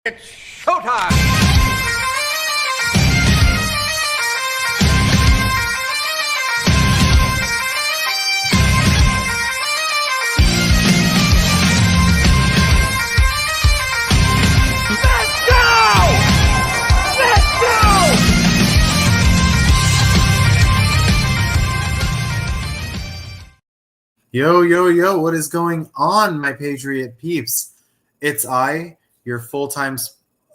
It's showtime! Let's go! Let's go! Yo, yo, yo, what is going on, my Patriot peeps? It's I, your full-time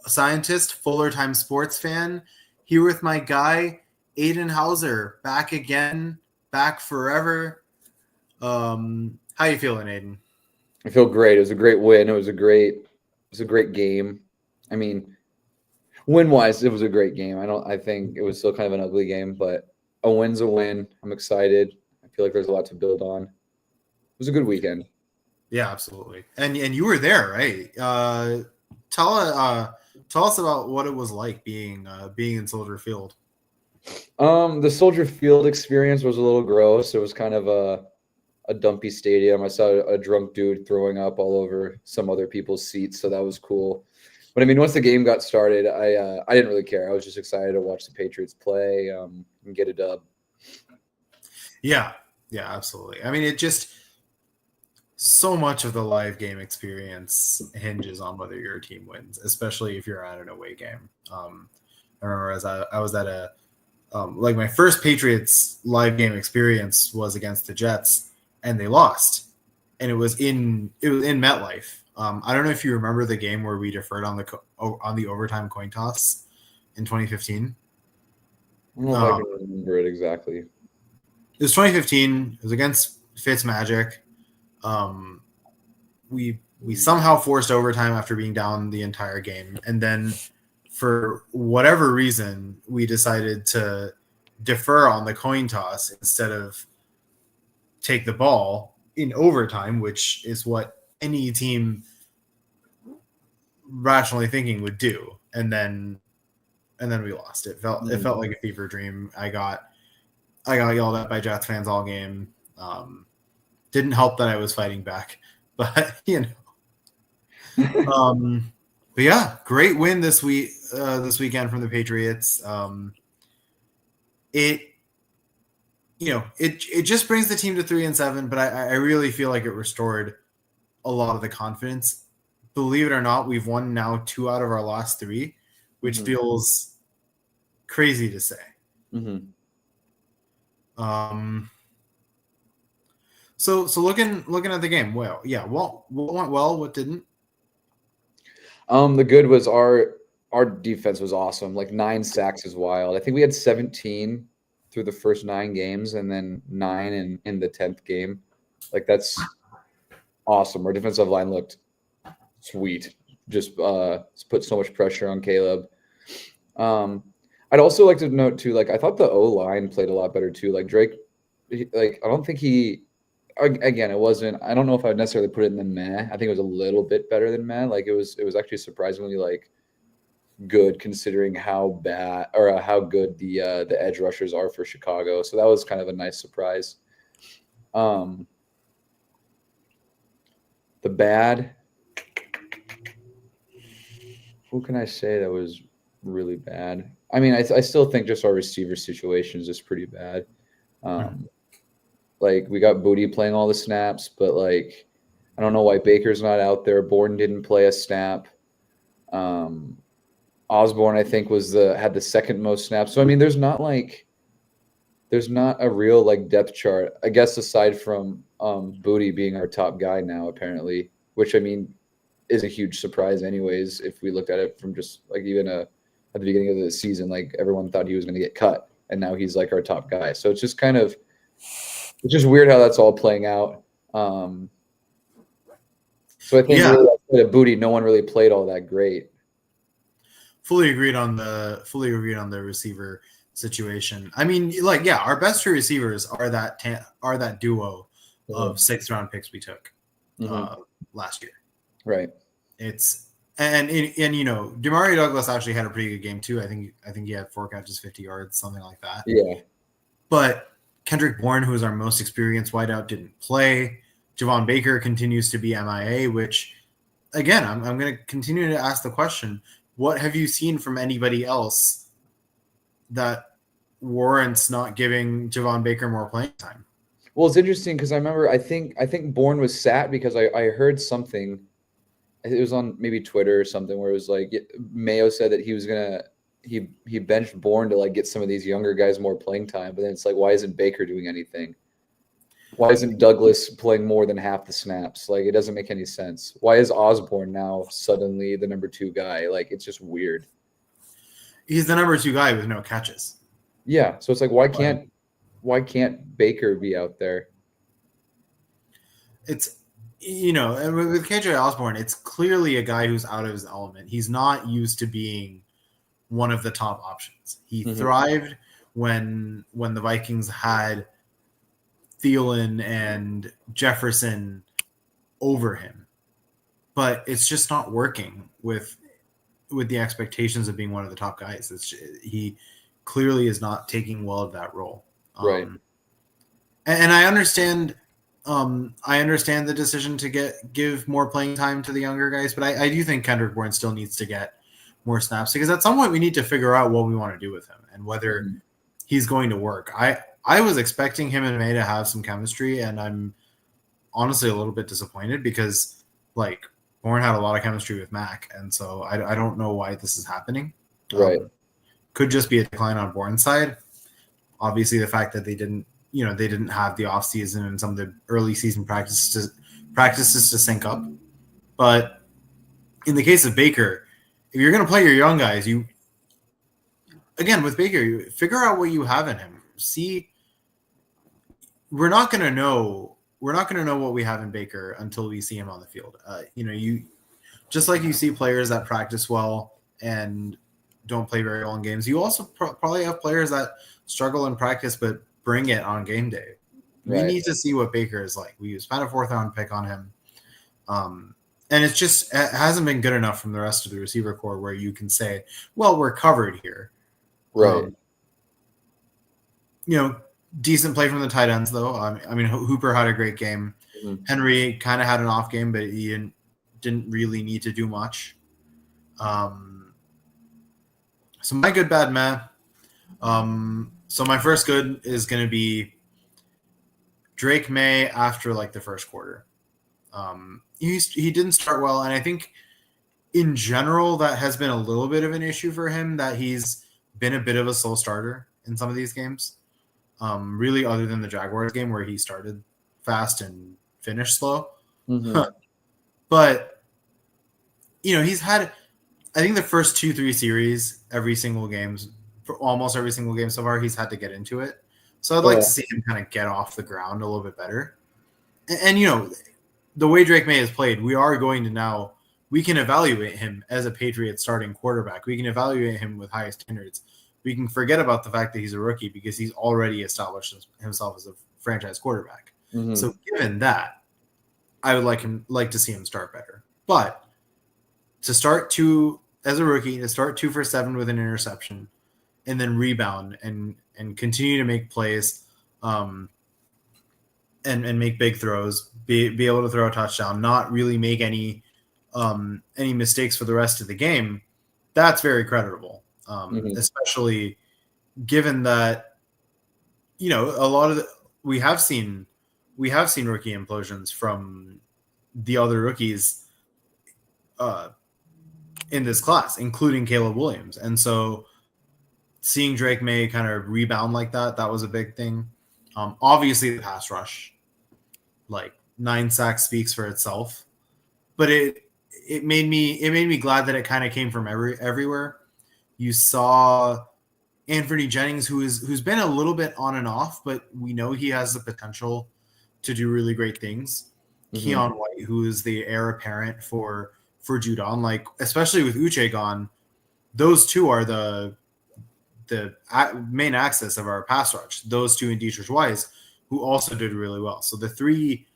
scientist, fuller-time sports fan, here with my guy, Aiden Hauser, back again, back forever. How you feeling, Aiden? I feel great. It was a great win. It was a great game. I mean, win-wise, it was a great game. I think it was still kind of an ugly game, but a win's a win. I'm excited. I feel like there's a lot to build on. It was a good weekend. Yeah, absolutely. And you were there, right? Tell us about what it was like being in Soldier Field. The Soldier Field experience was a little gross. It was kind of a dumpy stadium. I saw a drunk dude throwing up all over some other people's seats, so that was cool. But I mean, once the game got started, I didn't really care. I was just excited to watch the Patriots play and get a dub. Yeah, absolutely. I mean, it just so much of the live game experience hinges on whether your team wins, especially if you're at an away game. I remember as I was at a like my first Patriots live game experience was against the Jets, and they lost, and it was in MetLife. I don't know if you remember the game where we deferred on the overtime coin toss in 2015. I don't know if I can remember it exactly. It was 2015. It was against Fitzmagic. We somehow forced overtime after being down the entire game, and then for whatever reason we decided to defer on the coin toss instead of take the ball in overtime, which is what any team rationally thinking would do. And then we lost. It felt like a fever dream. I got yelled at by Jets fans all game. Didn't help that I was fighting back, but but yeah, great win this weekend from the Patriots. It just brings the team to 3-7, but I really feel like it restored a lot of the confidence. Believe it or not, we've won now 2 out of our last 3, which feels crazy to say. Mm-hmm. So looking at the game, what went well, what didn't? The good was our defense was awesome. Like 9 sacks is wild. I think we had 17 through the first 9 games, and then 9 in the 10th game. Like that's awesome. Our defensive line looked sweet. Just put so much pressure on Caleb. I'd also like to note too, like I thought the O-line played a lot better too. Like Drake, I don't think he. Again, it wasn't. I don't know if I would necessarily put it in the meh. I think it was a little bit better than meh. Like it was actually surprisingly like good considering how bad or how good the edge rushers are for Chicago. So that was kind of a nice surprise. The bad. Who can I say that was really bad? I mean, I still think just our receiver situation is just pretty bad. Like we got Booty playing all the snaps, but like I don't know why Baker's not out there. Bourne didn't play a snap. Osborne, I think, had the second most snaps. So I mean, there's not a real like depth chart, I guess, aside from Booty being our top guy now, apparently, which I mean is a huge surprise anyways, if we looked at it from just like even at the beginning of the season, like everyone thought he was going to get cut, and now he's like our top guy. So it's just kind of it's just weird how that's all playing out. So I think really, at Booty, no one really played all that great. Fully agreed on the receiver situation. I mean, like, yeah, our best 2 receivers are that duo of 6th round picks we took last year. Right. And Demario Douglas actually had a pretty good game too. I think he had 4 catches, 50 yards, something like that. Yeah. But Kendrick Bourne, who is our most experienced wideout, didn't play. Javon Baker continues to be MIA, which again, I'm going to continue to ask the question: what have you seen from anybody else that warrants not giving Javon Baker more playing time? Well, it's interesting because I remember I think Bourne was sat because I heard something. It was on maybe Twitter or something where it was like Mayo said that he was gonna he benched Bourne to like get some of these younger guys more playing time, but then it's like, why isn't Baker doing anything? Why isn't Douglas playing more than half the snaps? Like, it doesn't make any sense. Why is Osborne now suddenly the number 2 guy? Like, it's just weird. He's the number 2 guy with no catches. Yeah, so it's like, why can't Baker be out there? It's, and with KJ Osborne, it's clearly a guy who's out of his element. He's not used to being one of the top options. He thrived when the Vikings had Thielen and Jefferson over him, but it's just not working with the expectations of being one of the top guys. He clearly is not taking well of that role. Right. And I understand. I understand the decision to give more playing time to the younger guys, but I do think Kendrick Bourne still needs to get more snaps, because at some point we need to figure out what we want to do with him and whether he's going to work. I was expecting him and May to have some chemistry, and I'm honestly a little bit disappointed because like Bourne had a lot of chemistry with Mac, and so I don't know why this is happening. Right. Could just be a decline on Bourne's side. Obviously, the fact that they didn't have the offseason and some of the early season practices to sync up. But in the case of Baker, if you're going to play your young guys, with Baker, you figure out what you have in him. See, we're not going to know what we have in Baker until we see him on the field. You just like you see players that practice well and don't play very well in games. You also probably have players that struggle in practice but bring it on game day. We need to see what Baker is like. We spent a 4th round pick on him. And it hasn't been good enough from the rest of the receiver core where you can say, well, we're covered here. Right. Decent play from the tight ends, though. I mean, Hooper had a great game. Henry kind of had an off game, but he didn't really need to do much. So my good, bad, meh. So my first good is going to be Drake May after like the first quarter. He didn't start well, and I think in general that has been a little bit of an issue for him, that he's been a bit of a slow starter in some of these games. Really, other than the Jaguars game where he started fast and finished slow. But he's had, I think, the first 2-3 series, almost every single game so far, he's had to get into it. So I'd like to see him kind of get off the ground a little bit better. And the way Drake May has played, we can evaluate him as a Patriots starting quarterback. We can evaluate him with high standards. We can forget about the fact that he's a rookie because he's already established himself as a franchise quarterback. So given that, I would like to see him start better. But to start as a rookie, to start 2 for 7 with an interception, and then rebound and continue to make plays, and make big throws, be able to throw a touchdown, not really make any mistakes for the rest of the game, that's very creditable. Especially given that, a lot of we have seen rookie implosions from the other rookies in this class, including Caleb Williams. And so seeing Drake May kind of rebound like that was a big thing. Obviously the pass rush, like 9 sacks, speaks for itself, but it made me glad that it kind of came from everywhere. You saw Anthony Jennings, who's been a little bit on and off, but we know he has the potential to do really great things. Keon White, who is the heir apparent for Judon, like especially with Uche gone, those two are the main axis of our pass rush. Those two and Dietrich Weiss, who also did really well. So the three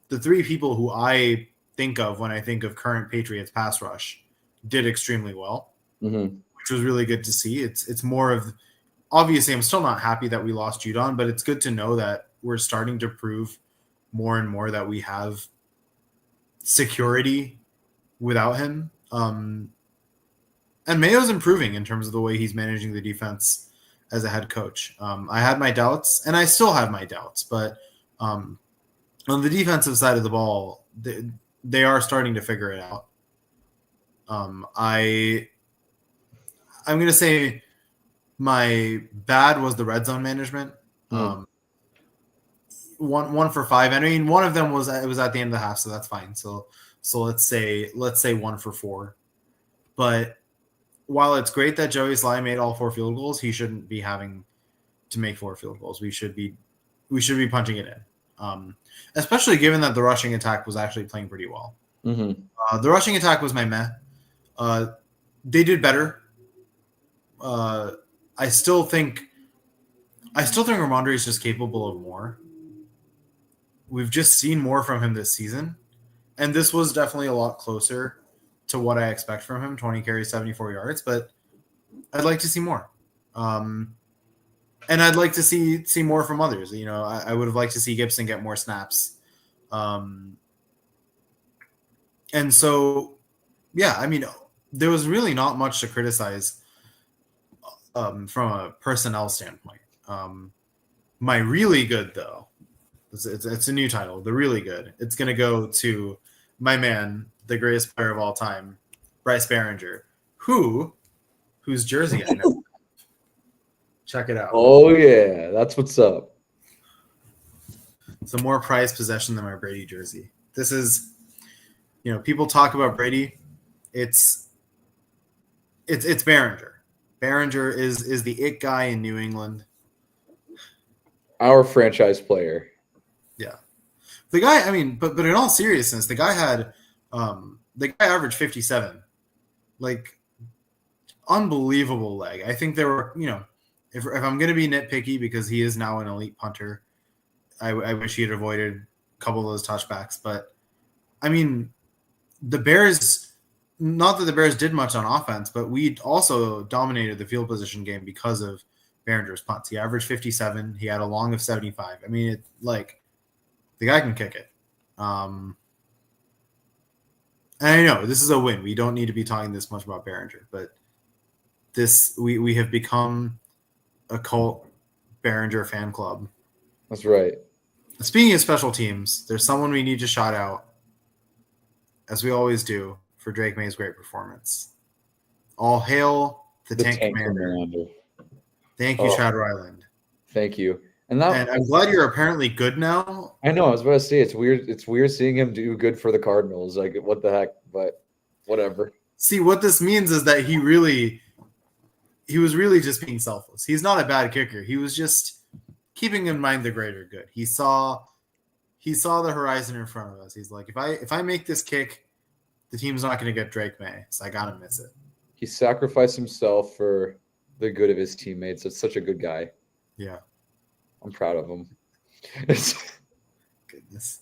people who I think of when I think of current Patriots pass rush did extremely well, which was really good to see. It's more of, obviously I'm still not happy that we lost Judon, but it's good to know that we're starting to prove more and more that we have security without him. And Mayo's improving in terms of the way he's managing the defense as a head coach. I had my doubts, and I still have my doubts, but on the defensive side of the ball, they are starting to figure it out. I'm going to say my bad was the red zone management. One for 5. I mean, one of them was at the end of the half, so that's fine. So let's say 1 for 4. But while it's great that Joey Sly made all 4 field goals, he shouldn't be having to make 4 field goals. We should be punching it in, especially given that the rushing attack was actually playing pretty well. Mm-hmm. The rushing attack was my meh. They did better. I still think Ramondre is just capable of more. We've just seen more from him this season, and this was definitely a lot closer to what I expect from him, 20 carries, 74 yards, but I'd like to see more. And I'd like to see more from others. You know, I would have liked to see Gibson get more snaps. And so, yeah, I mean, there was really not much to criticize from a personnel standpoint. My really good, though, it's a new title, the really good. It's going to go to my man, the greatest player of all time, Bryce Behringer, whose jersey I know. Check it out. Oh, yeah. That's what's up. It's a more prized possession than my Brady jersey. This is, you know, people talk about Brady. It's Behringer. Behringer is the it guy in New England. Our franchise player. Yeah. The guy, I mean, but in all seriousness, the guy averaged 57. Like, unbelievable leg. I think there were, you know, if I'm going to be nitpicky because he is now an elite punter, I wish he had avoided a couple of those touchbacks. But, I mean, the Bears, not that the Bears did much on offense, but we also dominated the field position game because of Behringer's punts. He averaged 57. He had a long of 75. I mean, the guy can kick it. And I know this is a win. We don't need to be talking this much about Behringer, but we have become a cult Behringer fan club. That's right. Speaking of special teams, there's someone we need to shout out, as we always do, for Drake May's great performance. All hail the tank commander. Thank you, Chad Ryland. Thank you. And I'm glad you're apparently good now. I know. I was about to say it's weird. It's weird seeing him do good for the Cardinals. Like, what the heck? But whatever. See, what this means is that he was really just being selfless. He's not a bad kicker. He was just keeping in mind the greater good. He saw the horizon in front of us. He's like, if I make this kick, the team's not going to get Drake May, so I got to miss it. He sacrificed himself for the good of his teammates. It's such a good guy. Yeah. I'm proud of him. Goodness.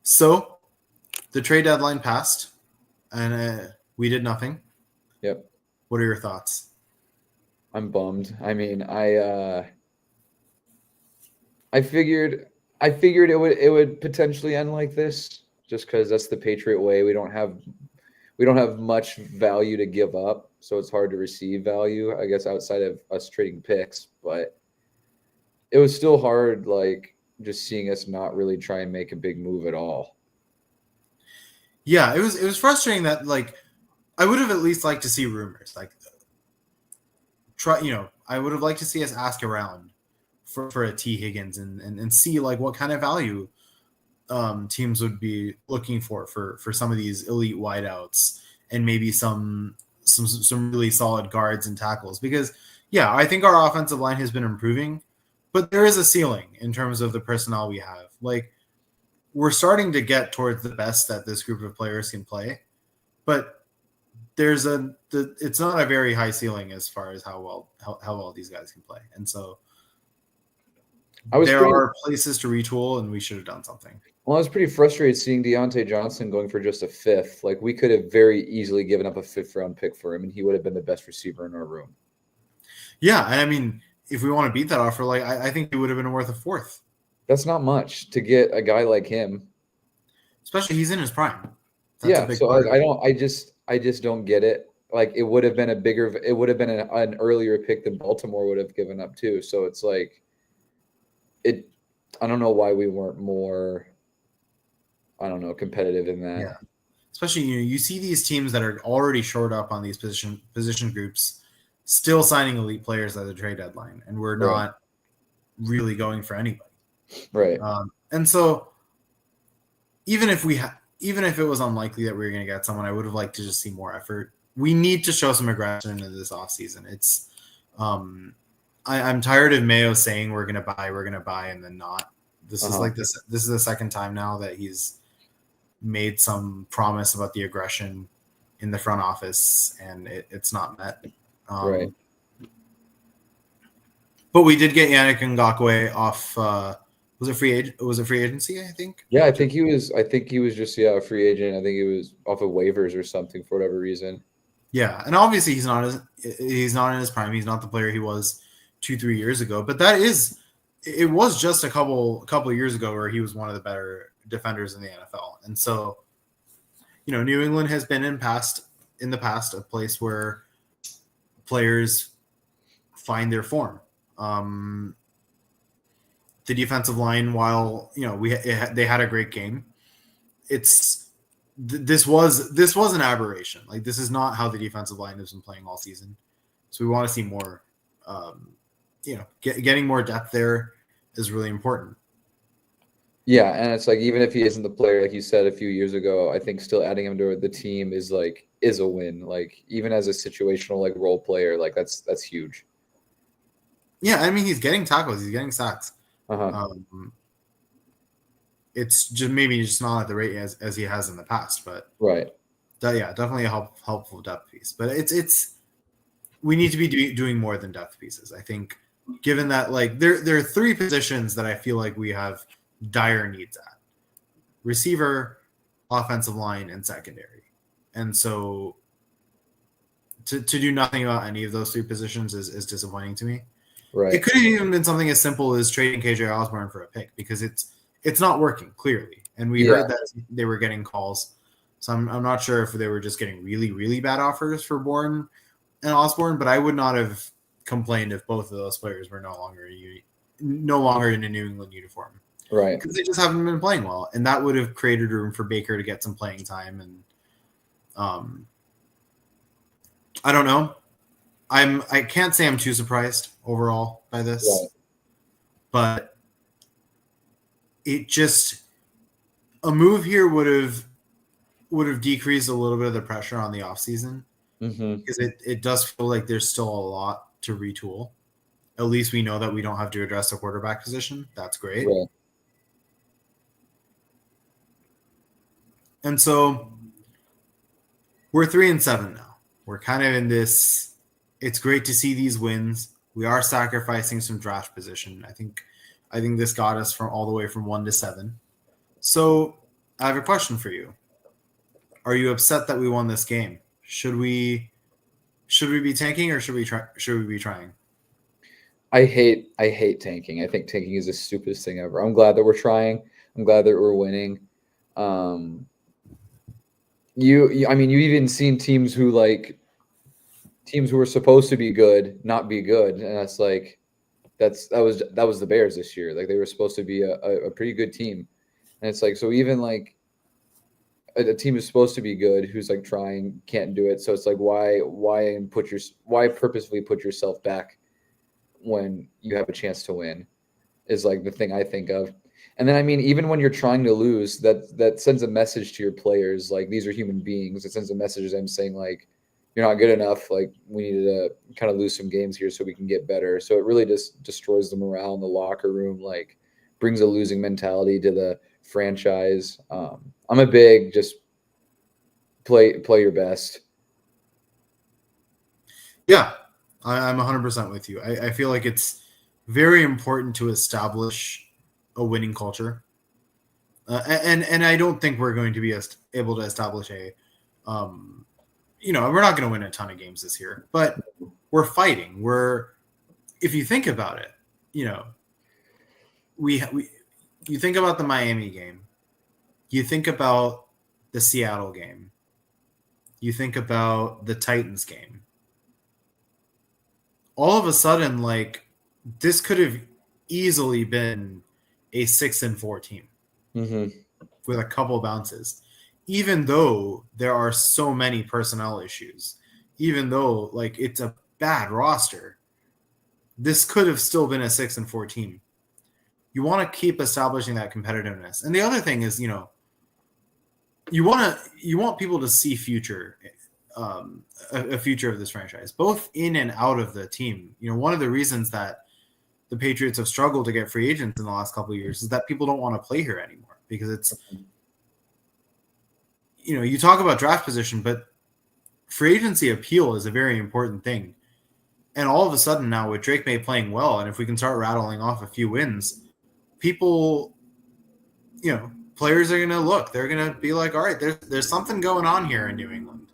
So the trade deadline passed, and we did nothing. Yep. What are your thoughts? I'm bummed. I mean, I figured it would potentially end like this, just because that's the Patriot way. We don't have much value to give up, so it's hard to receive value, I guess, outside of us trading picks. But it was still hard, like, just seeing us not really try and make a big move at all. Yeah, it was frustrating that, like, I would have at least liked to see rumors. Like, I would have liked to see us ask around for a T. Higgins and see, like, what kind of value teams would be looking for some of these elite wideouts and maybe some really solid guards and tackles. Because, yeah, I think our offensive line has been improving, but there is a ceiling in terms of the personnel we have. Like, we're starting to get towards the best that this group of players can play, but it's not a very high ceiling as far as how well these guys can play. And so there are places to retool, and we should have done something. Well, I was pretty frustrated seeing Deontay Johnson going for just a fifth. Like, we could have very easily given up a fifth-round pick for him, and he would have been the best receiver in our room. Yeah, and I mean, if we want to beat that offer, like, I think it would have been worth a fourth. That's not much to get a guy like him. especially he's in his prime. That's a Yeah, big so part of I it. don't, I just don't get it. Like it would have been an earlier pick than Baltimore would have given up too. So it's like it. I don't know why we weren't more. I don't know, competitive in that. Yeah, especially you see these teams that are already short up on these position groups, still signing elite players at the trade deadline, and we're Right. not really going for anybody. Right. And so even if even if it was unlikely that we were going to get someone, I would have liked to just see more effort. We need to show some aggression into this offseason. It's I'm tired of Mayo saying we're going to buy, and then not. This is like this is the second time now that he's made some promise about the aggression in the front office, and it's not met. Right. But we did get Yannick Ngakoue off. Was it free agent? Was it free agency? I think. Yeah, I think he was. I think he was just a free agent. I think he was off of waivers or something for whatever reason. Yeah, and obviously he's not in his prime. He's not the player he was 2-3 years ago. But it was just a couple of years ago where he was one of the better defenders in the NFL. And so, New England has been in the past a place where players find their form. The defensive line, while they had a great game, this was an aberration. Like, this is not how the defensive line has been playing all season. So we want to see more. Getting more depth there is really important. Yeah, and it's like even if he isn't the player like you said a few years ago, I think still adding him to the team is a win. Like even as a situational role player, that's huge. Yeah, I mean he's getting tackles, he's getting sacks. It's just maybe just not at the rate as he has in the past, but right. Definitely a helpful depth piece. But it's we need to be doing more than depth pieces. I think, given that there are three positions that I feel like we have dire needs at: receiver, offensive line, and secondary. And so to do nothing about any of those three positions is disappointing to me. Right. It could have even been something as simple as trading KJ Osborne for a pick, because it's not working clearly. And we heard that they were getting calls. So I'm not sure if they were just getting really, really bad offers for Bourne and Osborne, but I would not have complained if both of those players were no longer in a New England uniform. Right. Because they just haven't been playing well. And that would have created room for Baker to get some playing time. And I don't know. I can't say I'm too surprised overall by this. Right. But it just a move here would have decreased a little bit of the pressure on the offseason. Because it does feel like there's still a lot to retool. At least we know that we don't have to address the quarterback position. That's great. Right. And so we're 3-7 now. We're kind of in this. It's great to see these wins. We are sacrificing some draft position. I think this got us all the way from 1 to 7. So I have a question for you. Are you upset that we won this game? Should we be tanking, or should we be trying? I hate tanking. I think tanking is the stupidest thing ever. I'm glad that we're trying. I'm glad that we're winning. You've even seen teams who were supposed to be good not be good, and that was the Bears this year. Like they were supposed to be a pretty good team, and it's so even a team is supposed to be good who's trying can't do it. So it's why purposefully put yourself back when you have a chance to win is the thing I think of. And then even when you're trying to lose, that sends a message to your players these are human beings. It sends a message to them saying you're not good enough. We need to kind of lose some games here so we can get better. So it really just destroys the morale in the locker room, brings a losing mentality to the franchise. I'm a big just play your best. Yeah, I'm 100% with you. I feel like it's very important to establish a winning culture. And I don't think we're going to be able to establish we're not going to win a ton of games this year, but we're fighting. If you think about it, you think about the Miami game. You think about the Seattle game. You think about the Titans game. All of a sudden, like, this could have easily been a 6-4 team with a couple bounces, even though there are so many personnel issues, even though like it's a bad roster. This could have still been a 6-4 team. You want to keep establishing that competitiveness. And the other thing is, you want people to see future, a future of this franchise, both in and out of the team. One of the reasons that the Patriots have struggled to get free agents in the last couple of years is that people don't want to play here anymore because it's, you talk about draft position, but free agency appeal is a very important thing. And all of a sudden now with Drake May playing well, and if we can start rattling off a few wins, people, players are going to look. They're going to be like, all right, there's something going on here in New England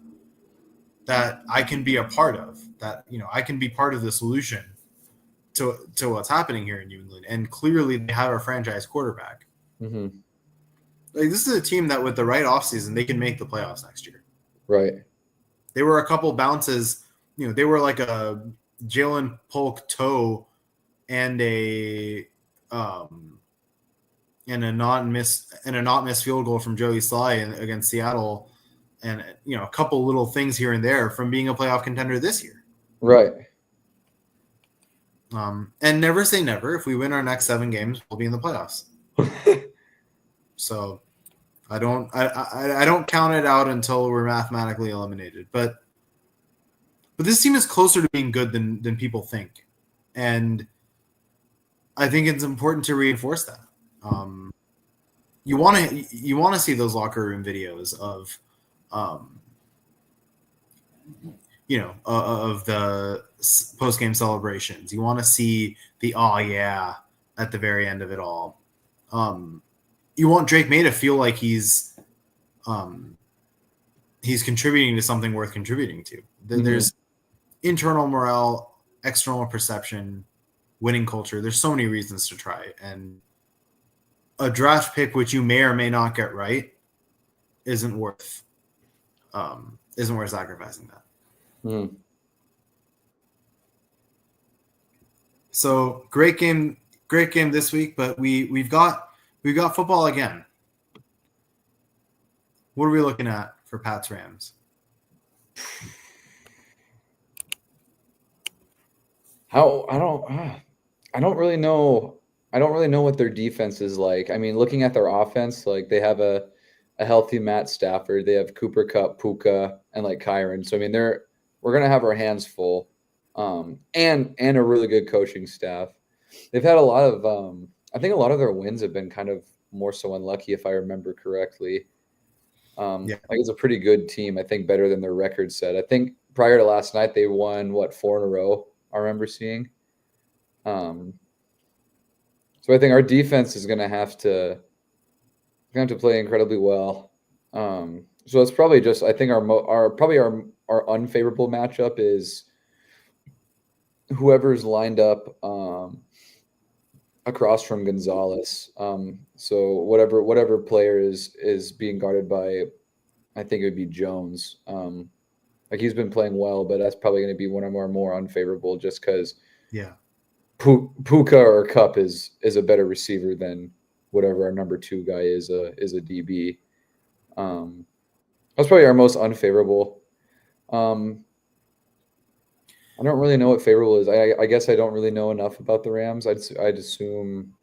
that I can be a part of, that, I can be part of the solution to what's happening here in New England. And clearly they have a franchise quarterback. Mm-hmm. Like, this is a team that with the right offseason, they can make the playoffs next year. Right. They were a couple bounces, they were like a Jalen Polk toe and a not miss field goal from Joey Sly against Seattle, and a couple little things here and there from being a playoff contender this year. Right. And never say never. If we win our next 7 games, we'll be in the playoffs. So I don't count it out until we're mathematically eliminated. But this team is closer to being good than people think, and I think it's important to reinforce that. You want to see those locker room videos of, of the post game celebrations. You want to see the "oh yeah" at the very end of it all. You want Drake May to feel like he's contributing to something worth contributing to. There's internal morale, external perception, winning culture. There's so many reasons to try, and a draft pick which you may or may not get right isn't worth sacrificing that. So great game this week, but we've got football again. What are we looking at for Pats Rams? I don't really know. I don't really know what their defense is like. I mean, looking at their offense, like they have a healthy Matt Stafford. They have Cooper Kupp, Puka, and like Kyron. So I mean, we're gonna have our hands full, and a really good coaching staff. They've had a lot of. I think a lot of their wins have been kind of more so unlucky, if I remember correctly. Like it's a pretty good team. I think better than their record said. I think prior to last night, they won 4 in a row. I remember seeing. So I think our defense is going to have to play incredibly well. So it's probably just, I think our unfavorable matchup is whoever's lined up across from Gonzalez. So whatever player is being guarded by, I think it would be Jones. Like he's been playing well, but that's probably going to be one of our more unfavorable, just because Puka or Kupp is a better receiver than whatever our number 2 guy is a DB. That's probably our most unfavorable. I don't really know what favorable is. I guess I don't really know enough about the Rams. I'd assume.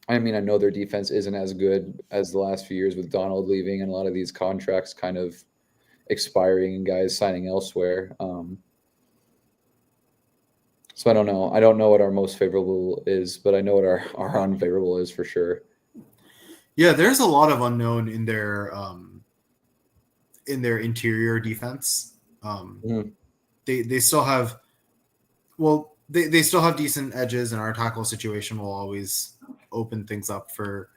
I mean, I know their defense isn't as good as the last few years with Donald leaving and a lot of these contracts kind of expiring and guys signing elsewhere. So I don't know. I don't know what our most favorable is, but I know what our unfavorable is for sure. Yeah, there's a lot of unknown in their interior defense. They still have, they still have decent edges, and our tackle situation will always open things up for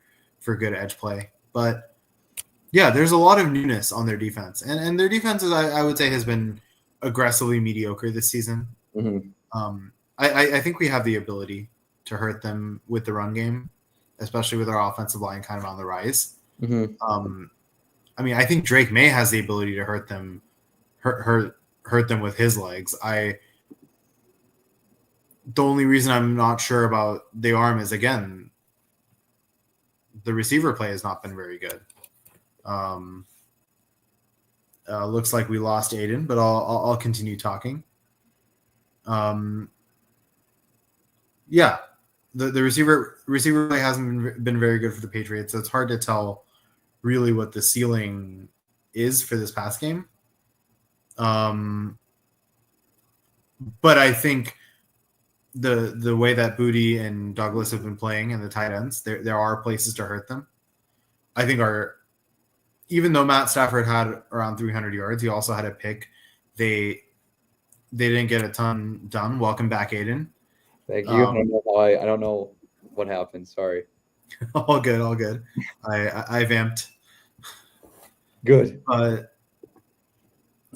good edge play. But yeah, there's a lot of newness on their defense, and their defense I would say has been aggressively mediocre this season. I think we have the ability to hurt them with the run game, especially with our offensive line kind of on the rise. I mean, I think Drake May has the ability to hurt them with his legs. The only reason I'm not sure about the arm is, again, the receiver play has not been very good. Looks like we lost Aiden, but I'll continue talking. Yeah, the receiver play hasn't been very good for the Patriots, so it's hard to tell really what the ceiling is for this past game. But I think the way that Booty and Douglas have been playing and the tight ends, there are places to hurt them. I think even though Matt Stafford had around 300 yards, he also had a pick. They didn't get a ton done. Welcome back, Aiden. Thank you. I don't know what happened. Sorry. All good. I vamped. Good.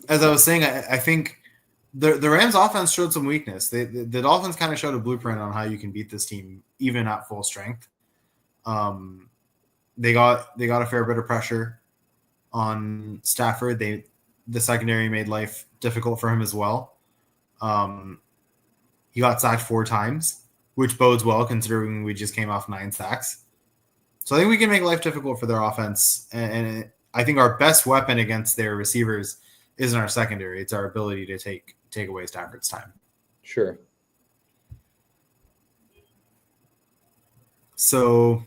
As I was saying, I think the Rams offense showed some weakness. The Dolphins kind of showed a blueprint on how you can beat this team even at full strength. They got a fair bit of pressure on Stafford. The secondary made life difficult for him as well. He got sacked 4 times, which bodes well considering we just came off 9 sacks. So I think we can make life difficult for their offense. And I think our best weapon against their receivers isn't our secondary. It's our ability to take away Stafford's time. Sure. So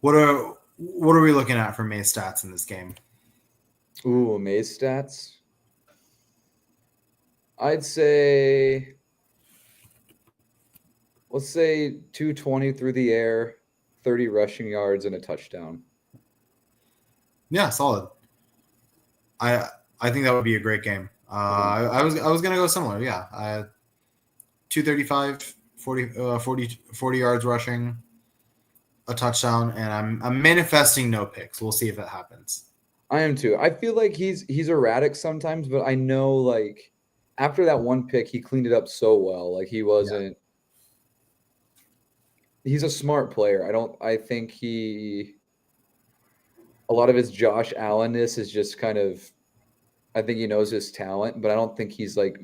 what are we looking at for May's stats in this game? Ooh, May's stats. I'd say, let's say 220 through the air, 30 rushing yards, and a touchdown. Yeah, solid. I think that would be a great game. I was gonna go similar. Yeah, 235, 40 yards rushing, a touchdown, and I'm manifesting no picks. We'll see if it happens. I am too. I feel like he's erratic sometimes, but I know like after that one pick, he cleaned it up so well. Like he wasn't. Yeah. He's a smart player. I think a lot of his Josh Allenness is just kind of, I think he knows his talent, but I don't think he's like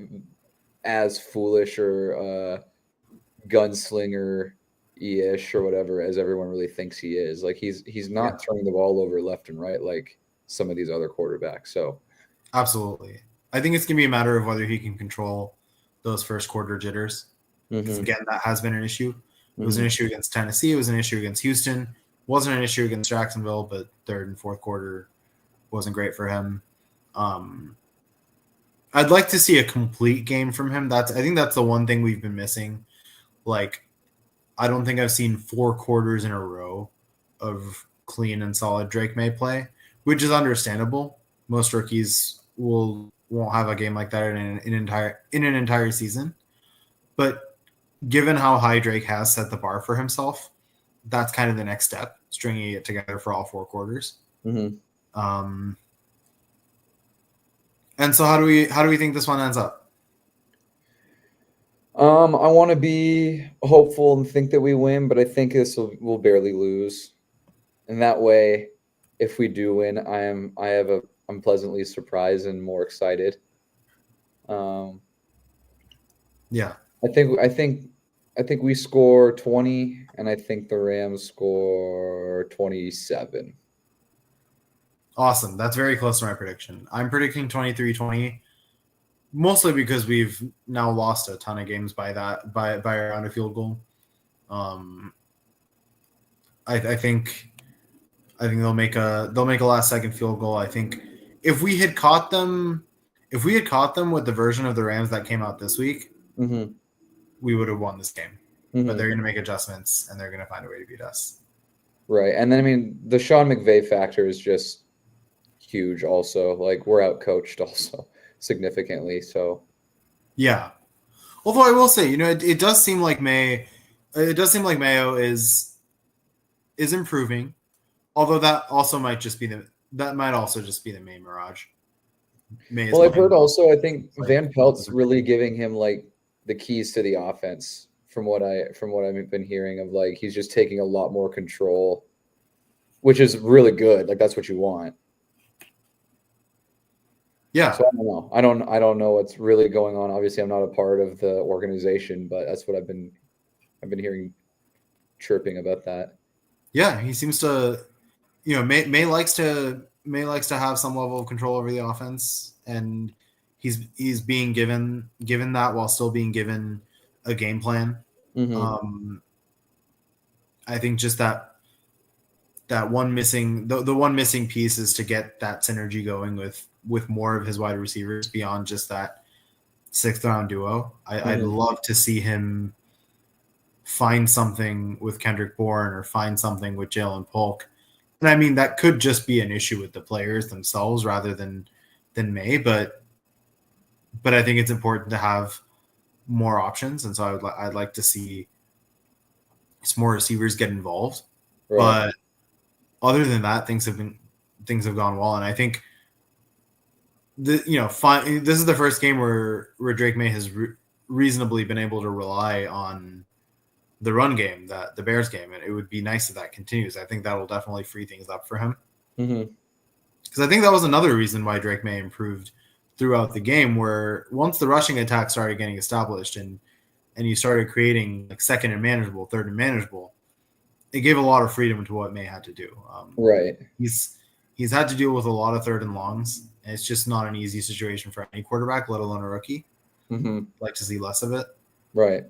as foolish or gunslinger-ish or whatever as everyone really thinks he is. Like he's not turning the ball over left and right like some of these other quarterbacks. So absolutely. I think it's going to be a matter of whether he can control those first quarter jitters. Because again, that has been an issue. It was an issue against Tennessee. It was an issue against Houston. It wasn't an issue against Jacksonville, but third and fourth quarter wasn't great for him. I'd like to see a complete game from him. I think that's the one thing we've been missing. Like, I don't think I've seen 4 quarters in a row of clean and solid Drake May play, which is understandable. Most rookies won't have a game like that in an entire season. But given how high Drake has set the bar for himself, that's kind of the next step, stringing it together for all 4 quarters. And so how do we think this one ends up? I want to be hopeful and think that we win, but I think we'll barely lose. And that way, if we do win, I'm pleasantly surprised and more excited. Yeah. I think we score 20, and I think the Rams score 27. Awesome. That's very close to my prediction. I'm predicting 23-20, mostly because we've now lost a ton of games by around a field goal. I think they'll make a last second field goal. I think if we had caught them with the version of the Rams that came out this week, we would have won this game. But they're going to make adjustments and they're going to find a way to beat us. Right. And then, I mean, the Sean McVay factor is just huge also. Like, we're out coached also significantly. So, yeah. Although I will say, it does seem like Mayo is improving. Although that might also just be the main mirage. I've heard also, I think Van Pelt's really giving him like the keys to the offense from what I've been hearing of like he's just taking a lot more control, which is really good. Like that's what you want. Yeah. So I don't know. I don't know what's really going on. Obviously, I'm not a part of the organization, but that's what I've been hearing chirping about that. Yeah, he seems to, May likes to have some level of control over the offense, and he's being given that while still being given a game plan. Mm-hmm. I think just that one missing the one missing piece is to get that synergy going with more of his wide receivers beyond just that 6th round duo. I'd love to see him find something with Kendrick Bourne or find something with Jalen Polk. And I mean, that could just be an issue with the players themselves rather than May, but I think it's important to have more options. And so I'd like to see some more receivers get involved. Right. But other than that, things have gone well. And I think this is the first game where Drake May has reasonably been able to rely on the run game, that the Bears game, and it would be nice if that continues. I think that will definitely free things up for him. Because I think that was another reason why Drake May improved throughout the game, where once the rushing attack started getting established and you started creating like second and manageable, third and manageable, it gave a lot of freedom to what May had to do. Right. He's had to deal with a lot of third and longs, and it's just not an easy situation for any quarterback, let alone a rookie. I'd like to see less of it. Right.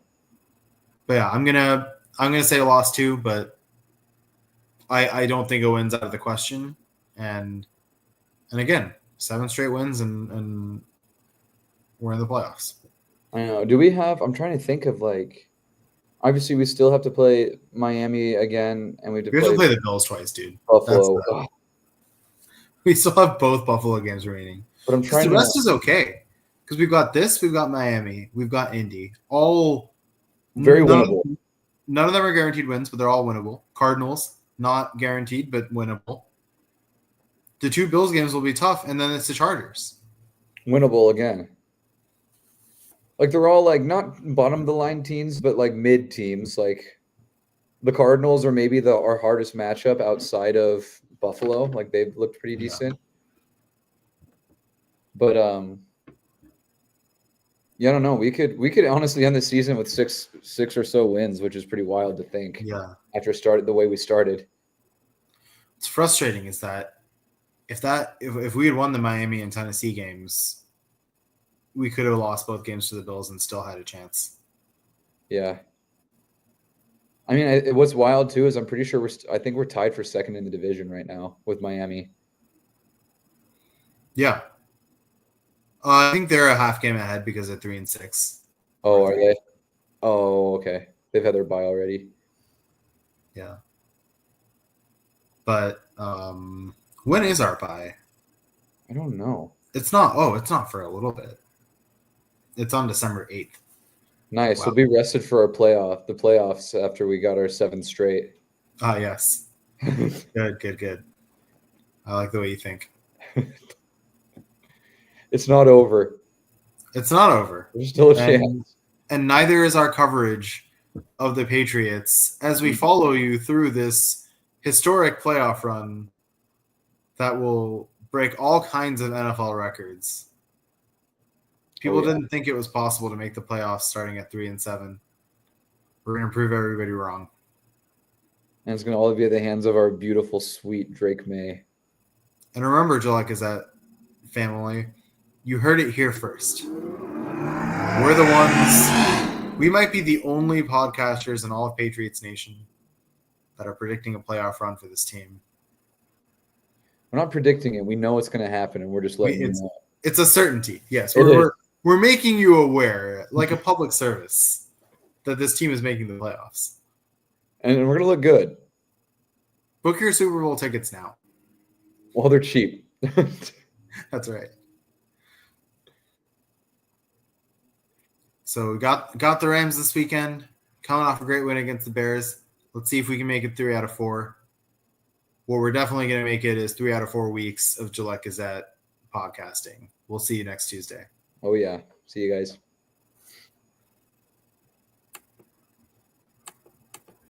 But yeah, I'm gonna say a loss too, but I don't think a win's out of the question. And again, 7 straight wins and we're in the playoffs. I know. Do we have? I'm trying to think of like. Obviously, we still have to play Miami again, and we have to play the Bills twice, dude. Buffalo. We still have both Buffalo games remaining, but I'm trying. The rest is okay because we've got Miami, we've got Indy, all very winnable. None of them are guaranteed wins, but they're all winnable. Cardinals, not guaranteed, but winnable. The 2 Bills games will be tough, and then it's the Chargers. Winnable again. Like they're all like not bottom of the line teams, but like mid teams. Like the Cardinals are maybe our hardest matchup outside of Buffalo. Like they've looked pretty decent. But yeah, I don't know. We could honestly end the season with six or so wins, which is pretty wild to think. Yeah. After the way we started. What's frustrating is that if we had won the Miami and Tennessee games, we could have lost both games to the Bills and still had a chance. Yeah. I mean, what's wild too is I'm pretty sure I think we're tied for second in the division right now with Miami. Yeah. I think they're a half game ahead because they're 3-6. Oh, are they? Oh, okay. They've had their bye already. Yeah. But when is our bye? I don't know. It's not for a little bit. It's on December 8th. Nice. Wow. We'll be rested for the playoffs after we got our 7th straight. Ah, yes. Good. I like the way you think. It's not over. It's not over. There's still a chance. And neither is our coverage of the Patriots as we follow you through this historic playoff run that will break all kinds of NFL records. People didn't think it was possible to make the playoffs starting at 3-7. We're going to prove everybody wrong. And it's going to all be at the hands of our beautiful, sweet Drake May. And remember, Gillette Gazette family, you heard it here first. We're the ones. We might be the only podcasters in all of Patriots Nation that are predicting a playoff run for this team. We're not predicting it. We know it's going to happen, and we're just letting you know. It's a certainty. Yes, we're making you aware, like a public service, that this team is making the playoffs. And we're going to look good. Book your Super Bowl tickets now. Well, they're cheap. That's right. So we got the Rams this weekend, coming off a great win against the Bears. Let's see if we can make it 3 out of 4. What we're definitely going to make it is 3 out of 4 weeks of Gillette Gazette podcasting. We'll see you next Tuesday. Oh, yeah. See you guys.